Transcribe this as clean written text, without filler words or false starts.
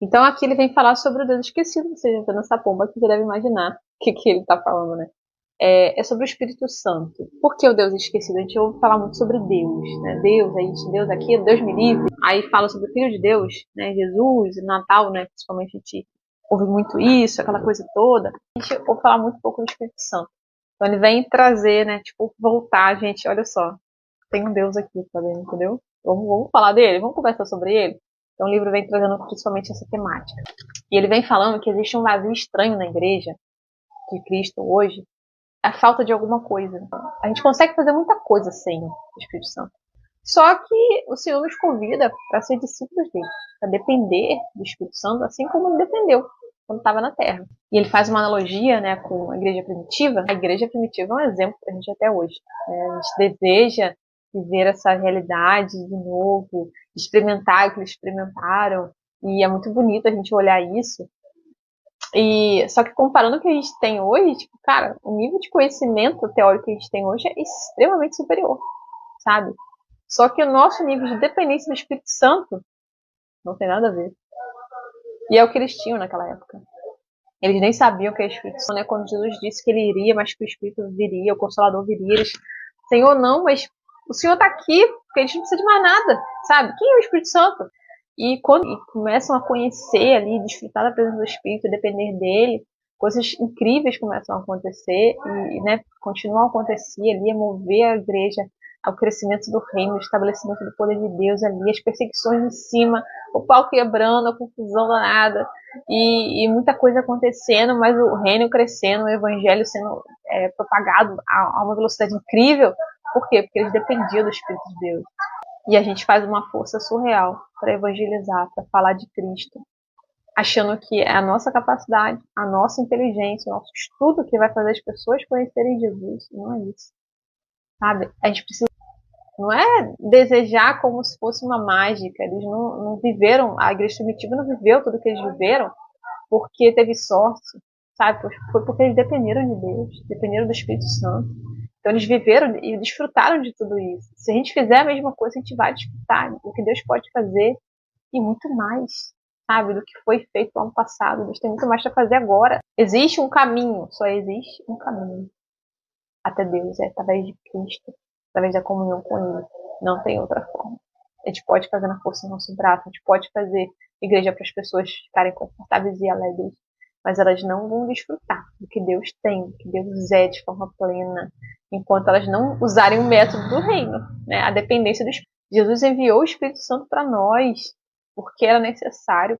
Então aqui ele vem falar sobre o Deus esquecido, ou seja, vendo essa pomba que você deve imaginar o que ele está falando, né? É sobre o Espírito Santo. Por que o Deus esquecido? A gente ouve falar muito sobre Deus, né? Deus é isso, Deus aquilo, Deus me livre. Aí fala sobre o Filho de Deus, né? Jesus, Natal, né? Principalmente a gente ouve muito isso, aquela coisa toda. A gente ouve falar muito pouco do Espírito Santo. Então ele vem trazer, né? Tipo, voltar, gente, olha só, tem um Deus aqui, tá vendo, entendeu? Vamos falar dele, vamos conversar sobre ele. Então o livro vem trazendo principalmente essa temática. E ele vem falando que existe um vazio estranho na igreja de Cristo hoje, a falta de alguma coisa. A gente consegue fazer muita coisa sem o Espírito Santo. Só que o Senhor nos convida para ser discípulos dele, para depender do Espírito Santo, assim como ele dependeu quando estava na Terra. E ele faz uma analogia, né, com a igreja primitiva. A igreja primitiva é um exemplo para a gente até hoje. A gente deseja viver essa realidade de novo, experimentar o que eles experimentaram. E é muito bonito a gente olhar isso. E só que comparando o que a gente tem hoje, tipo, cara, o nível de conhecimento teórico que a gente tem hoje é extremamente superior, sabe? Só que o nosso nível de dependência do Espírito Santo não tem nada a ver. E é o que eles tinham naquela época. Eles nem sabiam que é Espírito Santo, né? Quando Jesus disse que ele iria, mas que o Espírito viria, o Consolador viria, eles, Senhor, não, mas o Senhor está aqui, porque a gente não precisa de mais nada, sabe? Quem é o Espírito Santo? E quando começam a conhecer ali, desfrutar da presença do Espírito, depender dele, coisas incríveis começam a acontecer e, né, continuam a acontecer ali, a mover a igreja ao crescimento do reino, o estabelecimento do poder de Deus ali, as perseguições em cima, o pau quebrando, a confusão danada e muita coisa acontecendo, mas o reino crescendo, o evangelho sendo propagado a uma velocidade incrível. Por quê? Porque eles dependiam do Espírito de Deus. E a gente faz uma força surreal para evangelizar, para falar de Cristo, achando que é a nossa capacidade, a nossa inteligência, o nosso estudo que vai fazer as pessoas conhecerem Jesus. Não é isso, sabe? A gente precisa, não é desejar como se fosse uma mágica. Eles não viveram, a igreja primitiva não viveu tudo que eles viveram porque teve sorte, sabe? Foi porque eles dependeram de Deus, dependeram do Espírito Santo. Então eles viveram e desfrutaram de tudo isso. Se a gente fizer a mesma coisa, a gente vai desfrutar do que Deus pode fazer e muito mais, sabe? Do que foi feito no ano passado. Deus tem muito mais para fazer agora. Existe um caminho, só existe um caminho até Deus, é através de Cristo, através da comunhão com Ele. Não tem outra forma. A gente pode fazer na força do nosso braço, a gente pode fazer igreja para as pessoas ficarem confortáveis e alegres, mas elas não vão desfrutar do que Deus tem, do que Deus é de forma plena, enquanto elas não usarem o método do reino, né? A dependência do Espírito. Jesus enviou o Espírito Santo para nós, porque era necessário